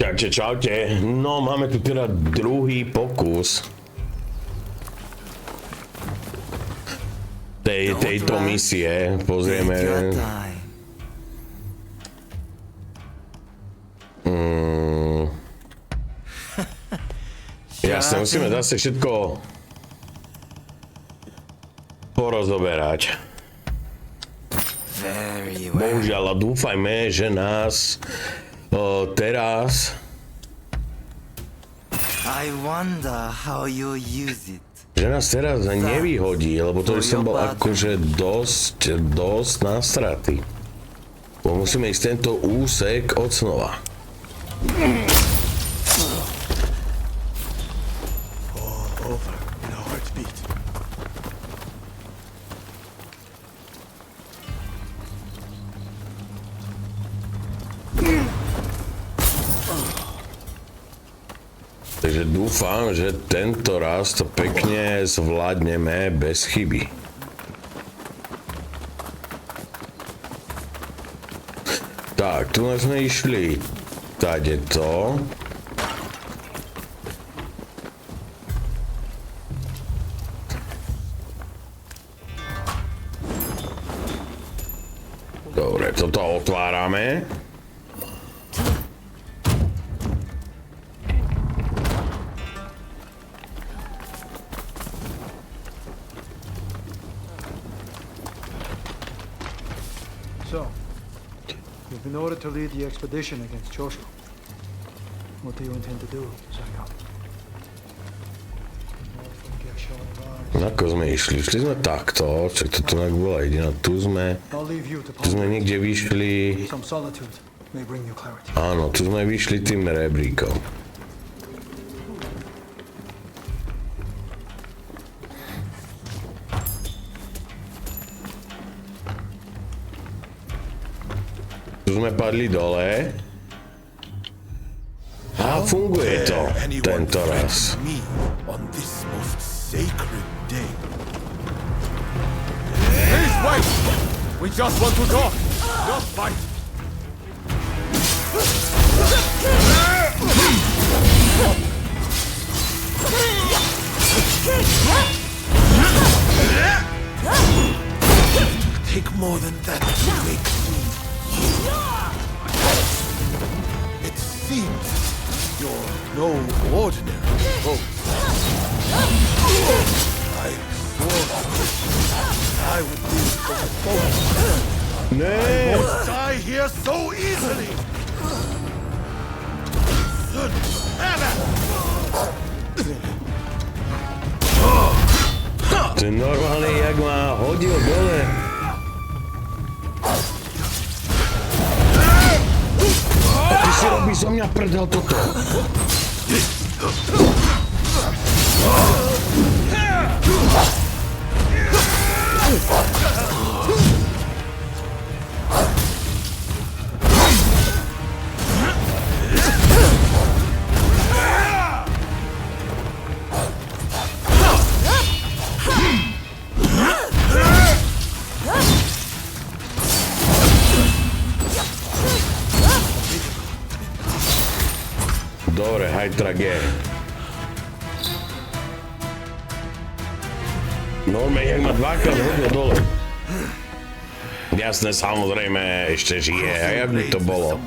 Takže čaute, no máme tu teda druhý pokus tejto misie, pozrieme. Jasne, musíme zase všetko porozoberať. Bohužiaľ, dúfajme, že nás teraz že nás teraz nevyhodí, lebo to by som bol akože dosť nastraty. Musíme ísť tento úsek od znova. Takže dúfam, že tento raz to pekne zvládneme bez chyby. Tak, tu sme išli tadeto. Dobre, toto otvárame. In order to lead the expedition against Choshu, what do you intend to do, Saigon? Ako sme išli? Išli sme takto, čak to tu bola jediná, tu sme niekde vyšli, áno, tu sme vyšli tým rebríkom. Tu sme padli dole a funguje to tento raz. Take more than that to make me. It seems you're no ordinary foe. I swore I would be the foe. I won't die here so easily. To je normálne, jak ma hodil dole. A ty si robíš zo mňa prdel toto. Dobre, hajtrak je. Normálne, jak ma dvakrát hodil dole. Jasné, samozrejme, ešte žije. A jak by to bolo?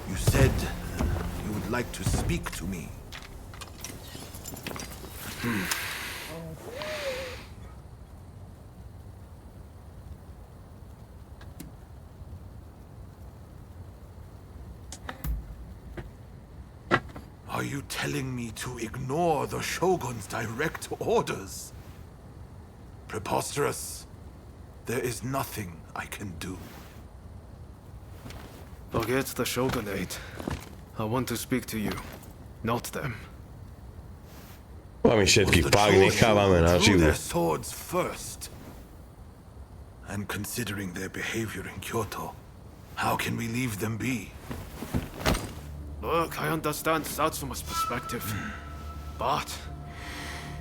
You said you would like to speak to me. Are you telling me to ignore the Shogun's direct orders? Preposterous. There is nothing I can do. Forget the Shogunate. I want to speak to you, not them. My všetkých pák nechávame naživu. Their swords first. And considering their behavior in Kyoto, how can we leave them be? Look, I understand Satsuma's perspective. But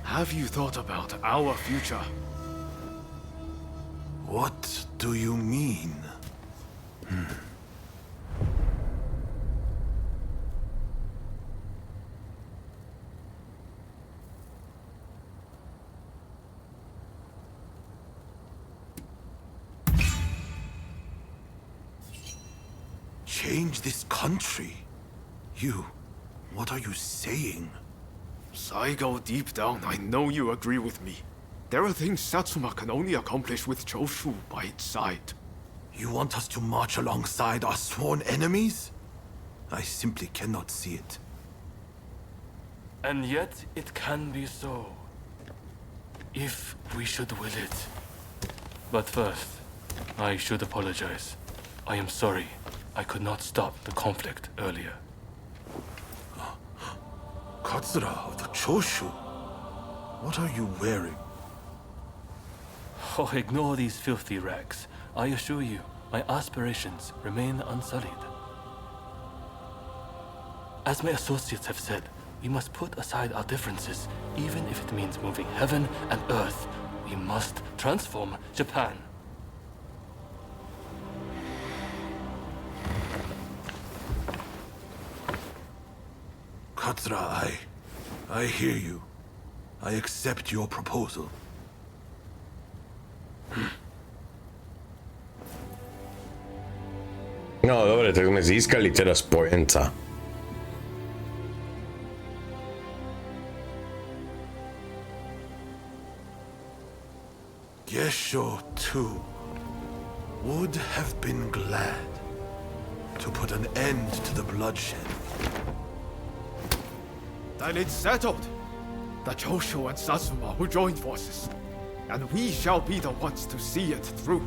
have you thought about our future? What do you mean? Change this country? You, what are you saying? Saigo, deep down, I know you agree with me. There are things Satsuma can only accomplish with Choshu by its side. You want us to march alongside our sworn enemies? I simply cannot see it. And yet, it can be so. If we should will it. But first, I should apologize. I am sorry. I could not stop the conflict earlier. Katsura of the Choshu? What are you wearing? Oh, ignore these filthy rags. I assure you, my aspirations remain unsullied. As my associates have said, we must put aside our differences, even if it means moving heaven and earth. We must transform Japan. Katsura, I hear you. I accept your proposal. No dobre, tak sme získali teda spojenca. Gesho, too, would have been glad to put an end to the bloodshed. Then it's settled. The Choshu and Satsuma will join forces, and we shall be the ones to see it through.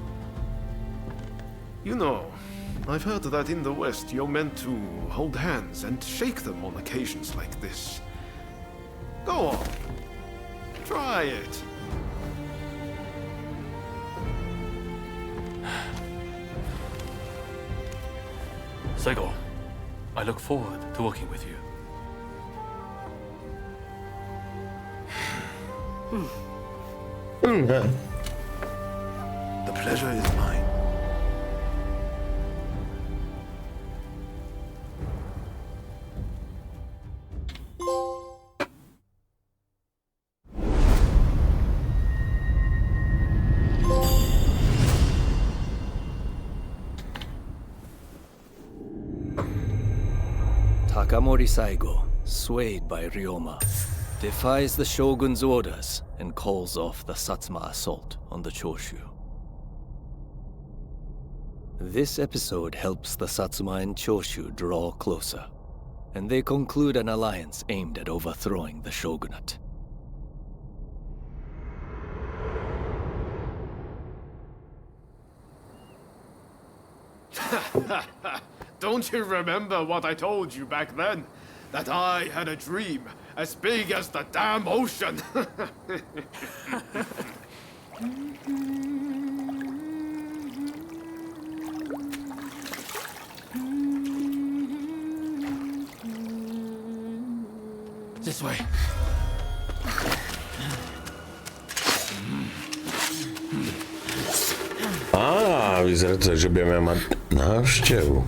You know, I've heard that in the West you're meant to hold hands and shake them on occasions like this. Go on. Try it. Saigo, I look forward to working with you. The pleasure is mine. Takamori Saigo, swayed by Ryoma, defies the Shogun's orders and calls off the Satsuma assault on the Choshu. This episode helps the Satsuma and Choshu draw closer, and they conclude an alliance aimed at overthrowing the shogunate. Don't you remember what I told you back then? That I had a dream as big as the damn ocean. This way. Vyzerá to, že budeme mať návštevu.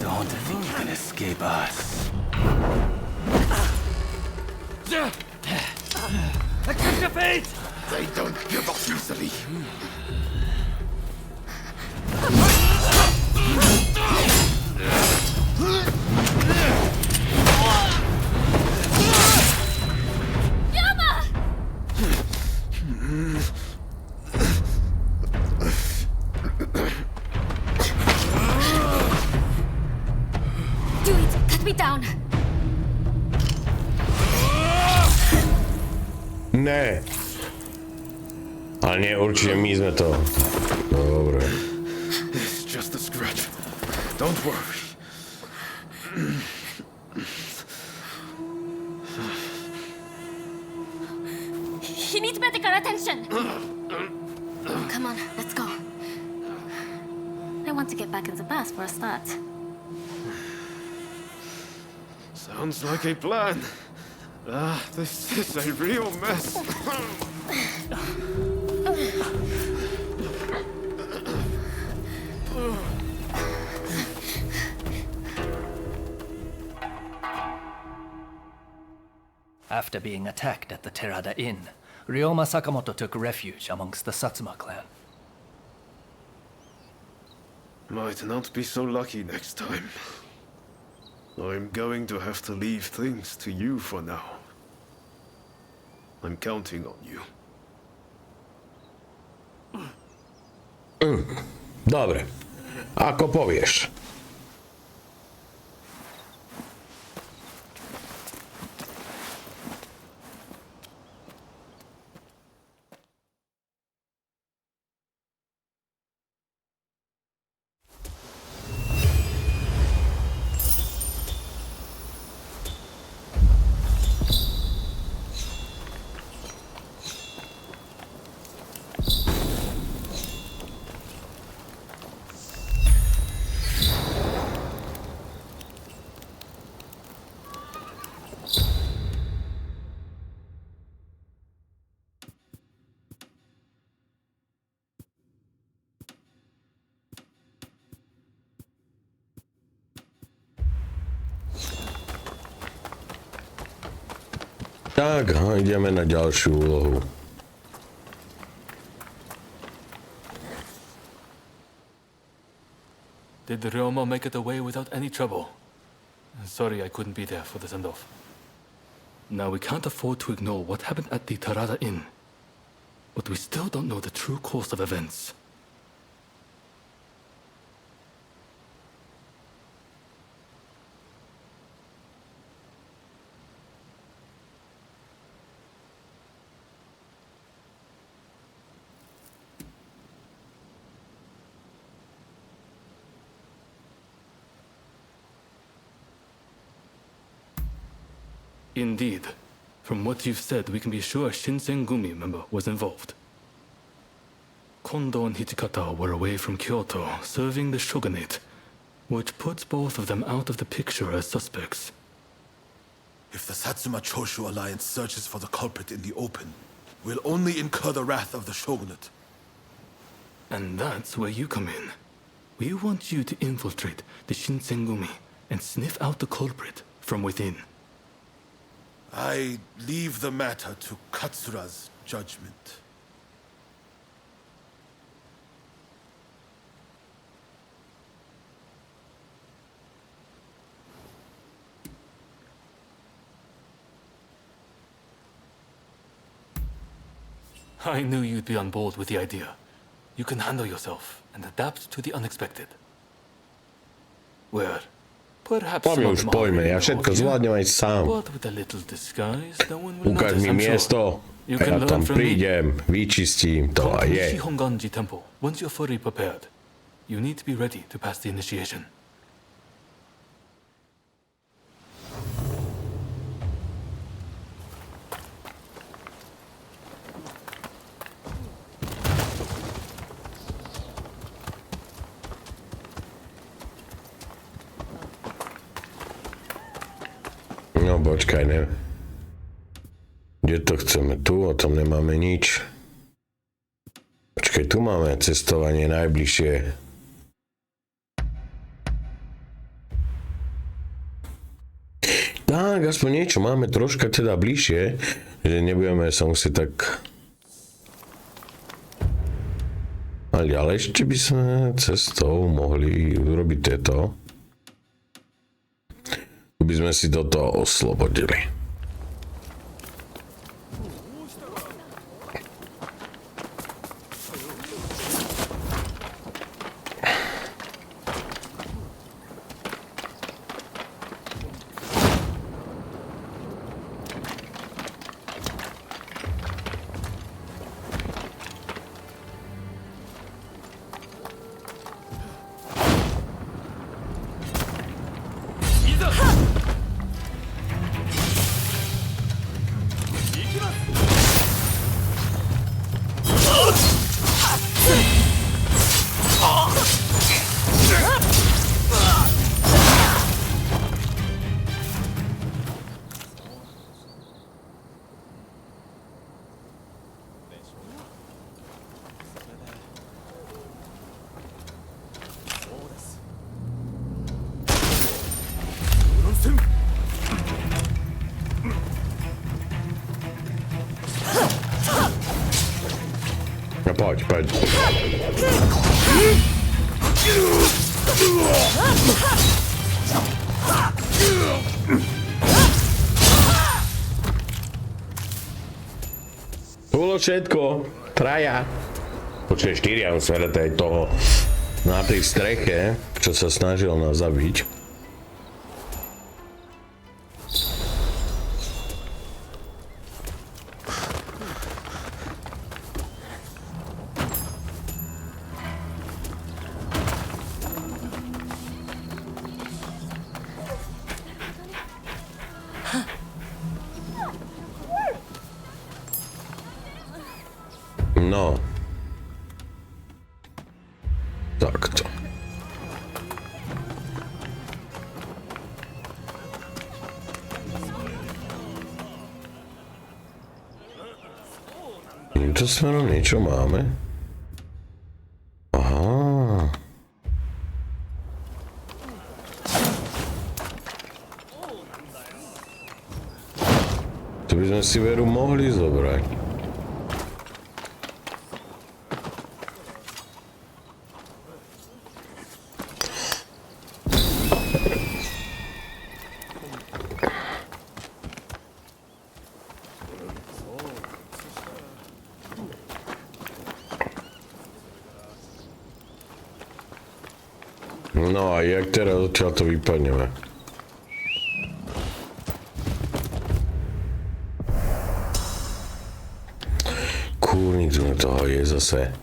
Don't think you can escape us. Accept your fate! They don't give up easily. Ne. Ale nie, určite my sme to. No dobre. It's just a scratch. Don't worry. He needs medical attention. Come on, let's go. I want to get back in the bus for a start. Sounds like a plan. This is a real mess. After being attacked at the Terada Inn, Ryoma Sakamoto took refuge amongst the Satsuma clan. Might not be so lucky next time. I'm going to have to leave things to you for now. I'm counting on you. Dobre. Ako povieš. Tak, ideme na ďalšiu úlohu. Did Ryoma make it away without any trouble? Sorry I couldn't be there for the send-off. Now we can't afford to ignore what happened at the Terada Inn. But we still don't know the true course of events. Indeed. From what you've said, we can be sure a Shinsengumi member was involved. Kondo and Hijikata were away from Kyoto, serving the shogunate, which puts both of them out of the picture as suspects. If the Satsuma Choshu alliance searches for the culprit in the open, we'll only incur the wrath of the shogunate. And that's where you come in. We want you to infiltrate the Shinsengumi and sniff out the culprit from within. I leave the matter to Katsura's judgment. I knew you'd be on board with the idea. You can handle yourself and adapt to the unexpected. Where perhaps To mi už pojme, ja všetko zvládnem aj sám. but with a little disguise, no one will Ukáž notice, mi I'm sure. miesto, You a ja can tam learn from me. prídem, vyčistím to a Come to je. Shihonganji Temple once you're fully prepared. You need to be ready to pass the initiation. No počkaj, ne. Kde to chceme? Tu, o tom nemáme nič. Počkaj, tu máme cestovanie najbližšie. Tak, aspoň niečo máme troška teda bližšie, že nebudeme sa musieť tak... Ale ešte by sme cestou mohli urobiť tieto. By sme si toto oslobodili. Poď, poď. Bolo všetko. Traja. Počkej, 4, musíme dať aj toho na tej streche, čo sa snažil nás zabiť. No. Takto. Týmto smerom niečo máme? Aha. To by sme si veru mohli zobrať. No a jak teraz odtiaľ to vypadneme? Kúrnik tu na toho je zase.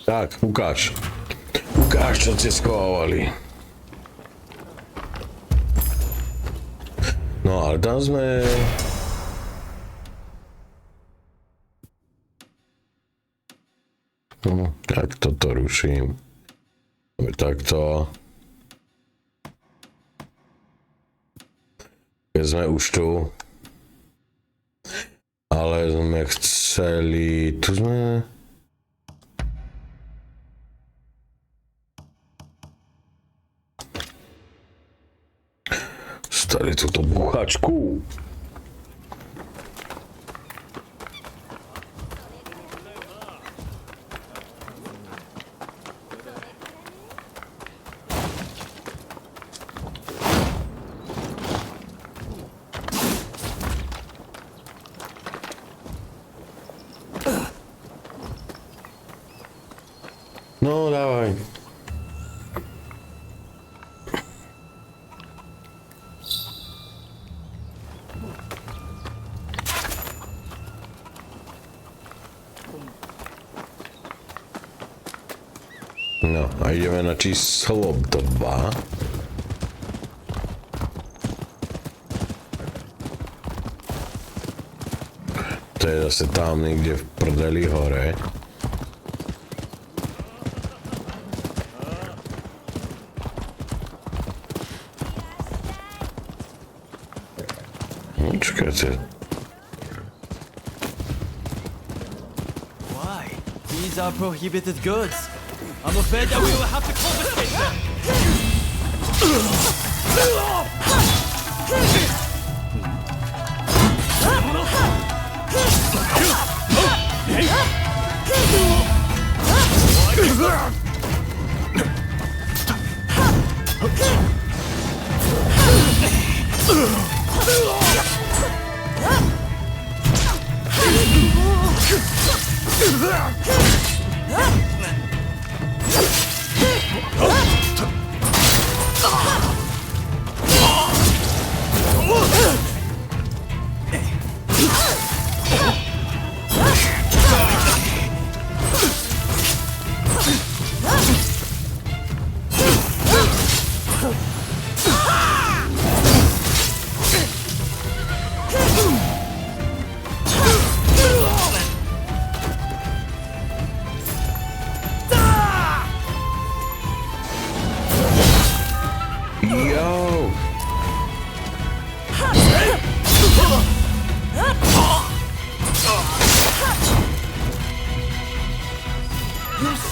Tak, ukáž. Ukáž, čo ste schovávali. No ale tam sme... Tak toto ruším. Takto. Keď sme už tu. Ale sme chceli... Tu sme... Stali túto buchačku. No, dávaj. No a ideme na číslo 2. To je zase tam niekde v prdeli hore. Why? These are prohibited goods. I'm afraid that we will have to confiscate them.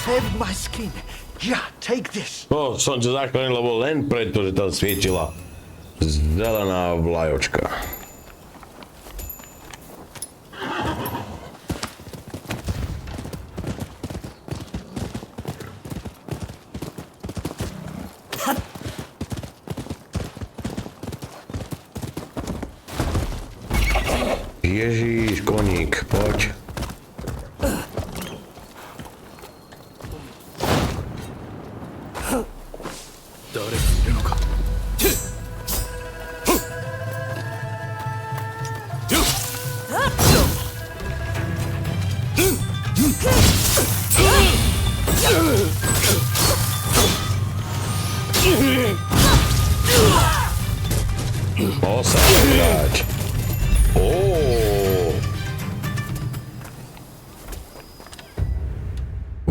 Saved my skin. Yeah, take this. Som ťa zachránil, lebo len preto, že tam svietila zelená vlajočka. Ježíš, koník, poď.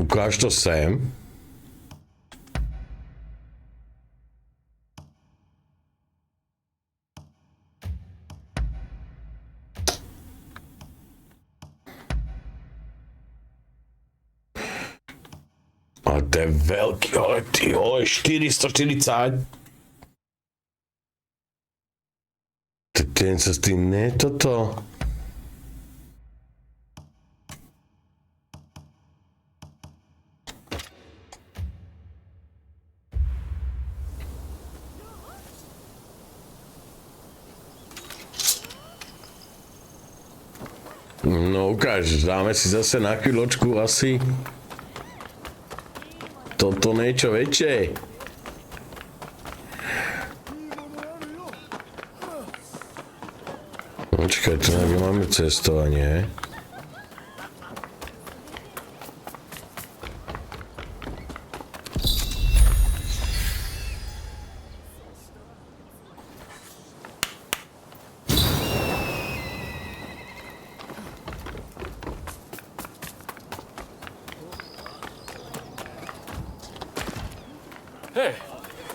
Ukáž to sem. A to je veľký, ale ty vole, 440. Ten sa s tým ne toto. No ukáž, dáme si zase na chvíľočku asi toto niečo väčšie. Počkaj, tu máme cestovanie.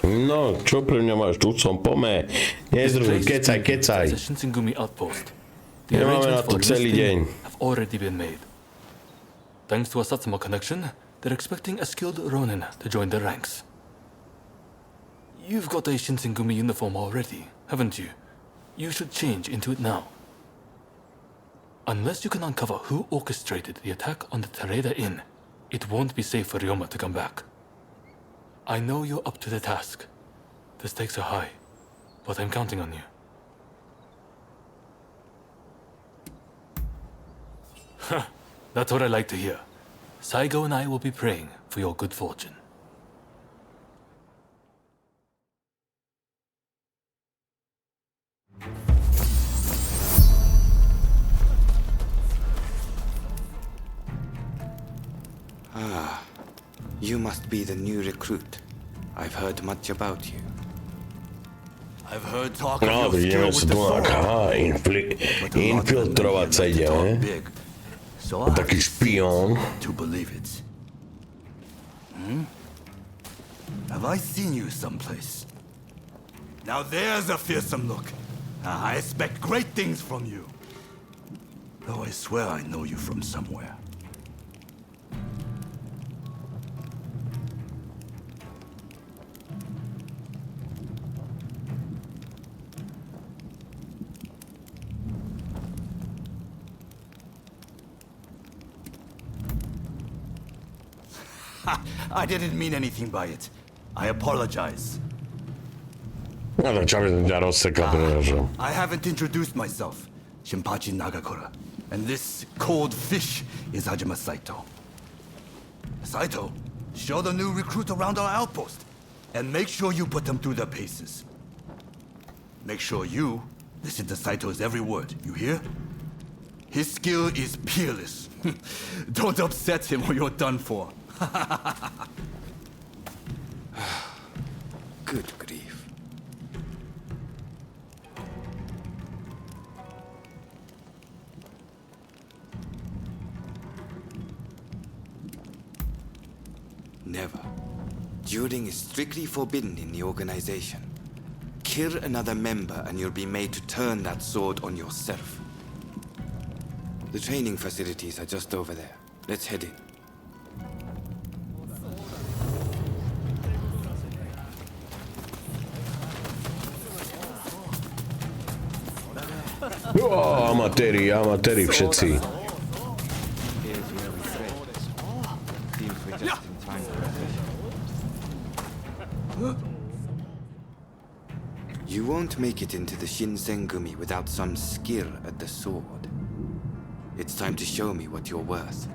No, čo pre mňa máš? Tu som, pome. Nezdruj, kecaj. Nemáme na to celý deň. Thanks to a Satsuma connection, they're expecting a skilled Ronin to join their ranks. You've got a Shinsengumi uniform already, haven't you? You should change into it now. Unless you can uncover who orchestrated the attack on the Tereda Inn, it won't be safe for Ryoma to come back. I know you're up to the task. The stakes are high, but I'm counting on you. That's what I like to hear. Saigo and I will be praying for your good fortune. You must be the new recruit. I've heard much about you. I've heard talk of No, your skill ideme with sa the tu sword. infiltrovať sa ideme. So I Taký špión. to believe it. Have I seen you someplace? Now there's a fearsome look. I expect great things from you. Though I swear I know you from somewhere. I didn't mean anything by it. I apologize. No tak čo by som ťa rozsekal, pretože... I haven't introduced myself. Shinpachi Nagakura. And this cold fish is Hajime Saito. Saito, show the new recruit around our outpost. And make sure you put them through their paces. Make sure you listen to Saito's every word, you hear? His skill is peerless. Don't upset him or you're done for. Good grief. Never. Dueling is strictly forbidden in the organization. Kill another member and you'll be made to turn that sword on yourself. The training facilities are just over there. Let's head in. Amatéri všetci. You won't make it into the Shinsengumi without some skill at the sword. It's time to show me what you're worth.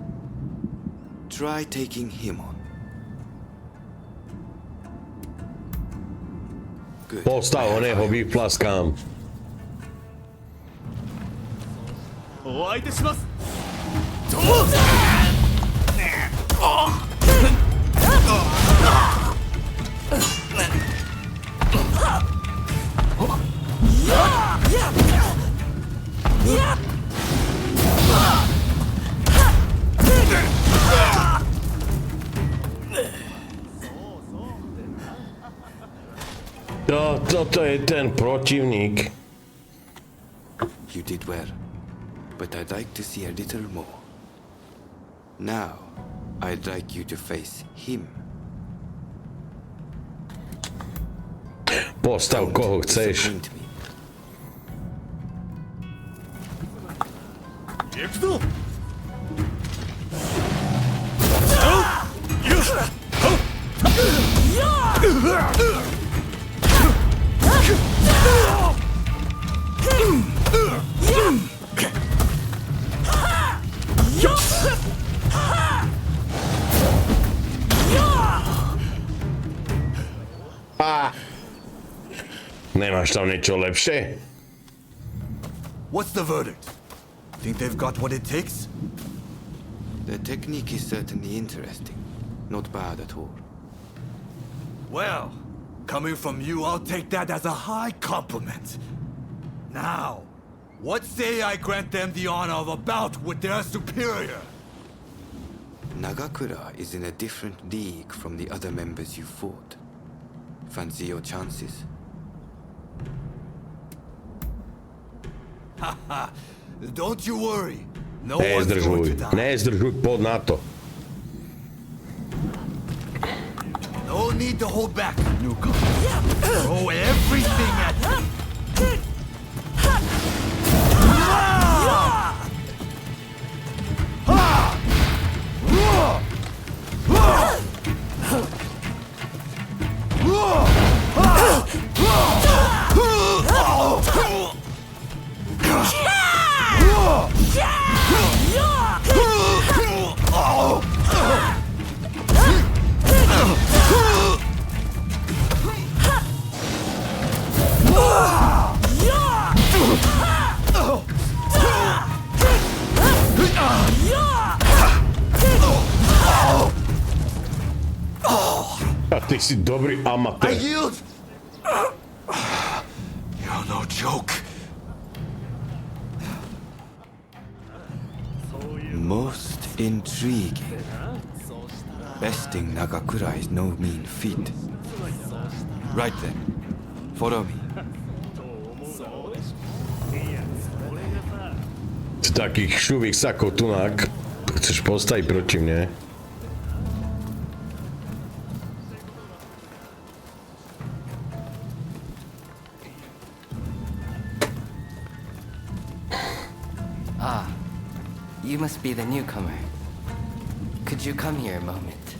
Try taking him on. Good. Postav ho, neho vyplaskám. お相手します。 Toto je ten protivník. You did well, but I'd like to see a little more. Now, I'd like you to face him. Postav koho chceš. Disappoint me. 行くぞ。 Nemáš tam niečo lepšie? What's the verdict? Think they've got what it takes? The technique is certainly interesting. Not bad at all. Well, coming from you, I'll take that as a high compliment. Now, what say I grant them the honor of a bout with their superior? Nagakura is in a different league from the other members you fought. Fancy your chances? Haha, don't you worry. No one's going to die. Nezdržuj, pod na to. No need to hold back, newcomer. Throw everything at me. A ty si dobrý I amatér. yield. You're no joke. Most intriguing. Besting Nagakura is no mean feat. Right then, follow me. Z takých šuvých sakov tunák chceš postaviť proti mne. You must be the newcomer. Could you come here a moment?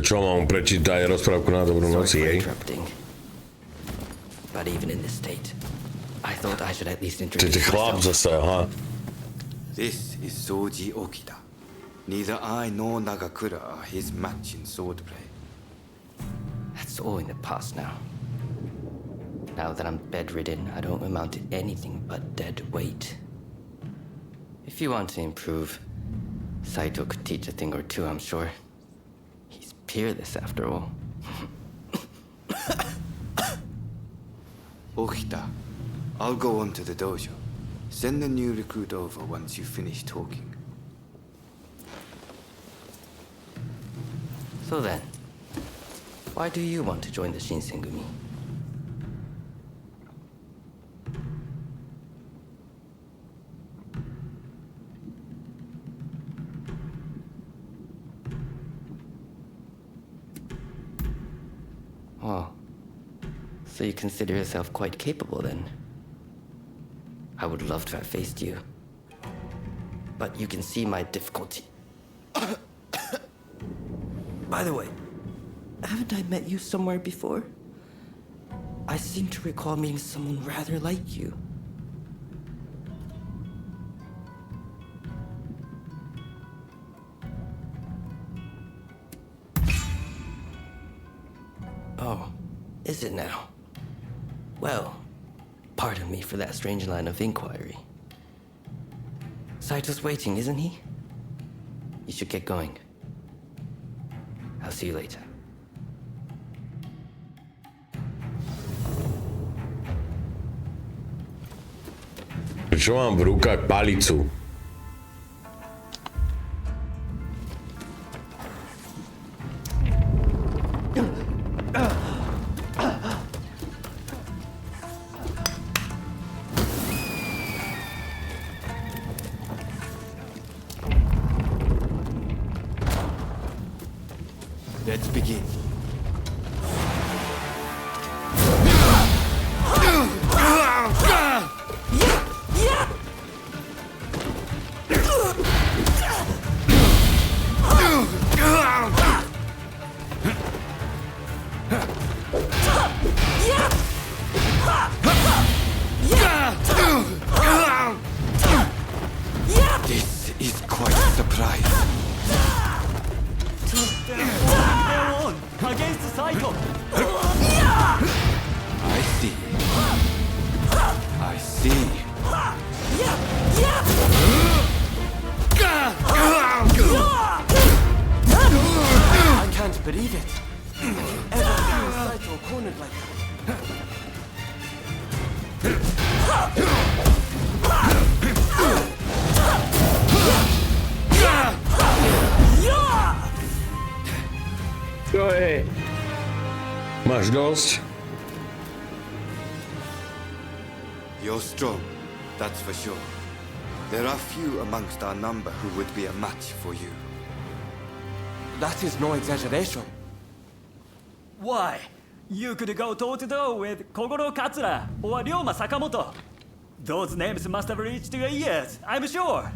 Čo mám prečítať rozprávku na dobrú Sorry noci, for hej? interrupting. But even in this state, I thought I should at least Čiže introduce chlap myself. zase, aha. This is Soji Okita. Neither I nor Nagakura are his match in swordplay. That's all in the past now. Now that I'm bedridden, I don't amount to anything but dead weight. If you want to improve, Saito could teach a thing or two, I'm sure. He's peerless after all. Okita, I'll go on to the dojo. Send the new recruit over once you finish talking. So then, why do you want to join the Shinsengumi? Oh, so you consider yourself quite capable then? I would love to have faced you. But you can see my difficulty. By the way, haven't I met you somewhere before? I seem to recall meeting someone rather like you. Oh, is it now? Well, pardon me for that strange line of inquiry. Saito's waiting, isn't he? You should get going. I'll see you later. Čo mám v rukách? Palicu. Let's begin. This is quite a surprise. Against Saito! I see. I see. I can't believe it. Have you ever seen Saito cornered like that? Čo je? Máš dosť? You're strong, that's for sure. There are few amongst our number who would be a match for you. That is no exaggeration. Why? You could go toe-to-toe with Kogoro Katsura or Ryoma Sakamoto. Those names must have reached your ears, I'm sure.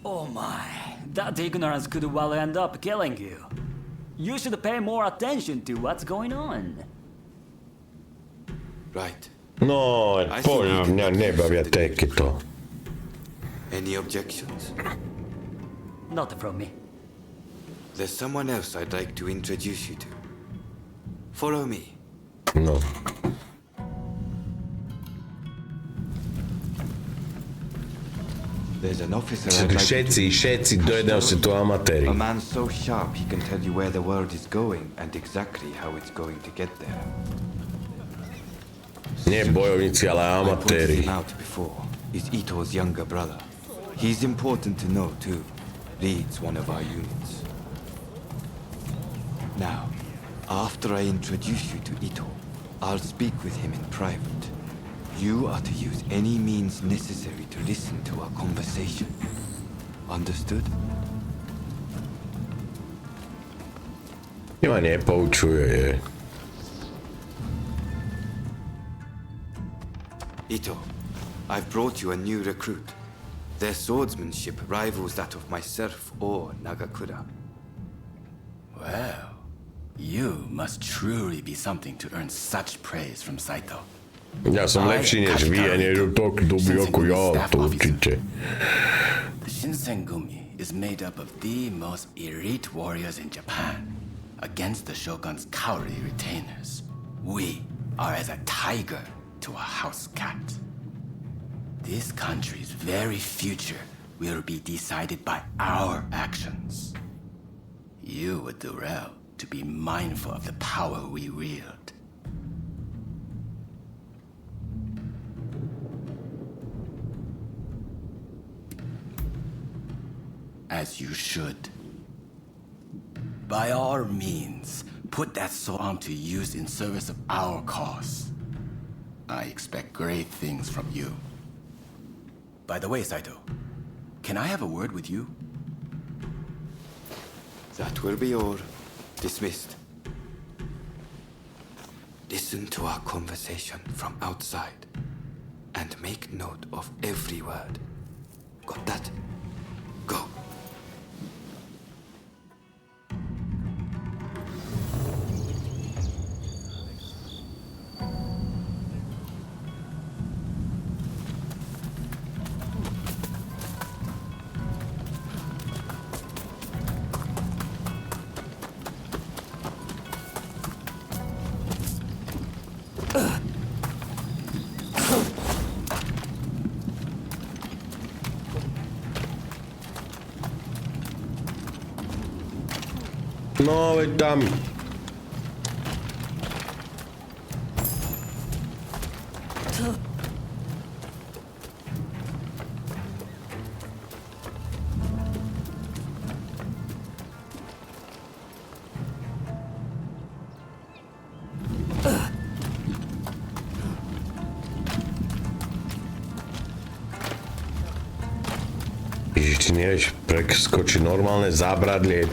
Oh my, that ignorance could well end up killing you. You should pay more attention to what's going on. Right. No, poľa mňa nebavia takéto. Any objections? Not from me. There's someone else I'd like to introduce you to. Follow me. No. There's an officer I'd like you to Všetci do jedného si tu amatéri. A man so sharp he can tell you where the world is going and exactly how it's going to get there. Nie bojovníci, ale I pointed amatéri. him out before. Is Ito's younger brother. He's important to know too. Leads one of our units. Now, after I introduce you to Ito, I'll speak with him in private. You are to use any means necessary to listen to our conversation. Understood? Ma nepoučuje. Ito, I've brought you a new recruit. Their swordsmanship rivals that of myself or Nagakura. Well, you must truly be something to earn such praise from Saito. Ja som lepší než vy a nie tak dobrý ako ja, to určite. The Shinsengumi is made up of the most elite warriors in Japan against the shogun's cowardly retainers. We are as a tiger to a house cat. This country's very future will be decided by our actions. You would do well to be mindful of the power we wield. As you should. By all means, put that sword arm to use in service of our cause. I expect great things from you. By the way, Saito, can I have a word with you? That will be all. Dismissed. Listen to our conversation from outside and make note of every word. Got that? Go. No, veď tam. Ježiš, ty nevieš preskočiť normálne zábradlie.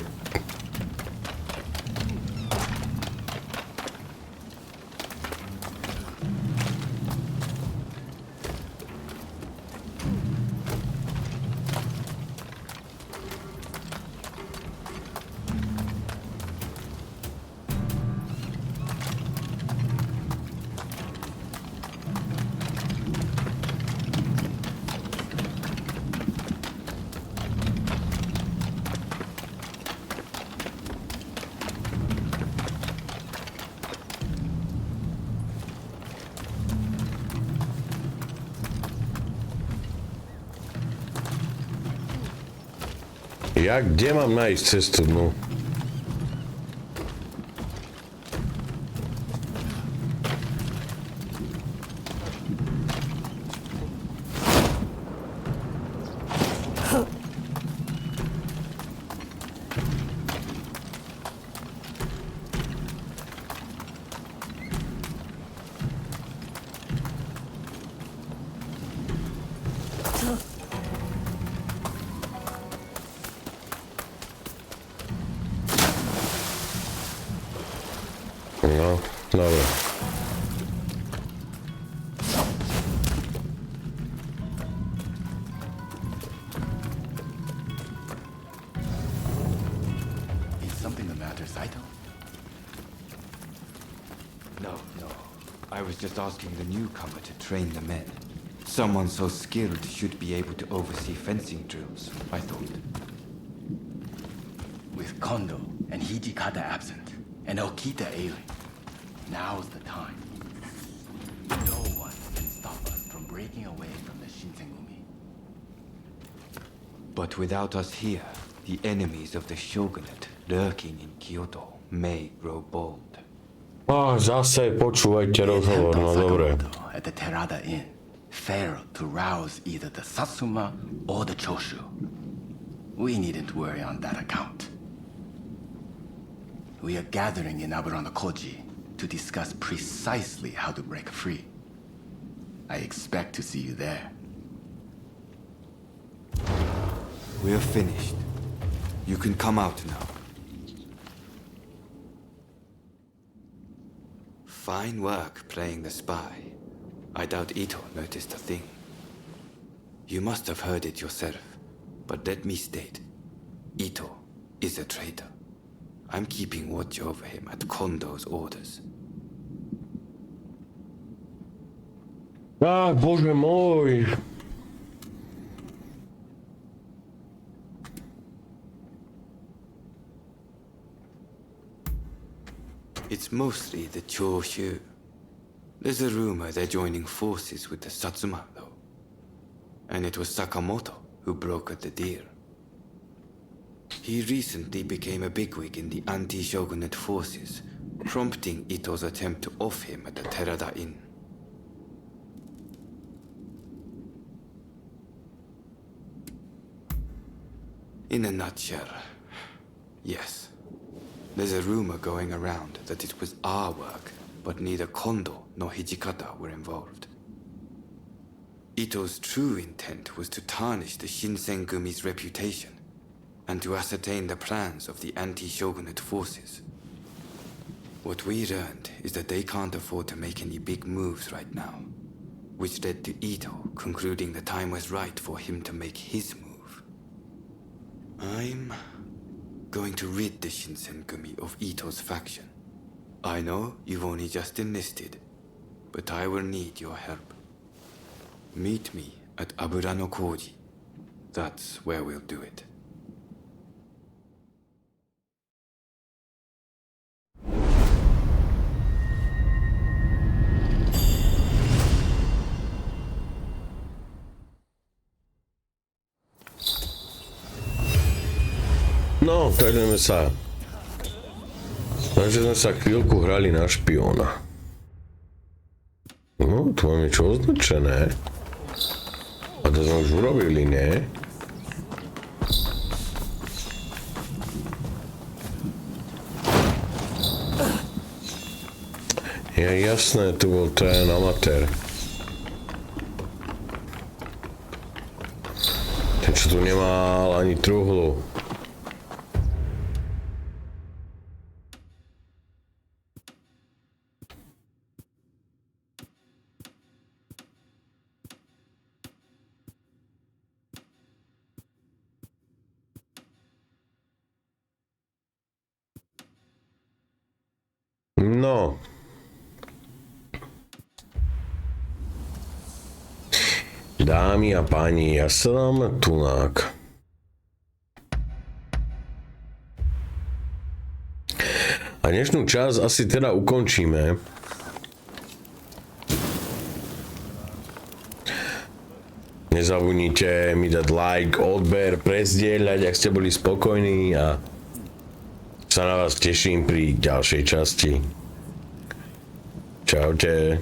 Ja kde mám nájsť cestu, no? No, dobra. Is something the matter, Saito? No. I was just asking the newcomer to train the men. Someone so skilled should be able to oversee fencing drills, I thought. With Kondo and Hijikata absent, and Okita ailing, now's the time. No one can stop us from breaking away from the Shinsengumi. But without us here, the enemies of the shogunate lurking in Kyoto may grow bold. Zase počúvajte rozhovor, no dobre. At the Terada Inn, failed to rouse either the Satsuma or the Choshu. We needn't worry on that account. We are gathering in Aburano-Koji to discuss precisely how to break free. I expect to see you there. We're finished. You can come out now. Fine work playing the spy. I doubt Ito noticed a thing. You must have heard it yourself, but let me state, Ito is a traitor. I'm keeping watch over him at Kondo's orders. Ah, bože môj. It's mostly the Choshu. There's a rumor they're joining forces with the Satsuma, though. And it was Sakamoto who brokered the deal. He recently became a bigwig in the anti-shogunate forces, prompting Ito's attempt to off him at the Terada Inn. In a nutshell, yes. There's a rumor going around that it was our work, but neither Kondo nor Hijikata were involved. Ito's true intent was to tarnish the Shinsengumi's reputation and to ascertain the plans of the anti-shogunate forces. What we learned is that they can't afford to make any big moves right now, which led to Ito concluding the time was right for him to make his move. I'm going to rid the Shinsengumi of Ito's faction. I know you've only just enlisted, but I will need your help. Meet me at Aburano Koji. That's where we'll do it. No, takže sme sa chvíľku hrali na špiona. No, tu máme čo označené. A to sme už urobili, ne? Je jasné, tu bol ten amatér. Ten, čo tu nemal ani truhlu. No. Dámy a páni, ja sa dám tunák. A dnešnú časť asi teda ukončíme. Nezabudnite mi dať like, odber, prezdieľať, ak ste boli spokojní a sa na vás teším pri ďalšej časti. Čaute.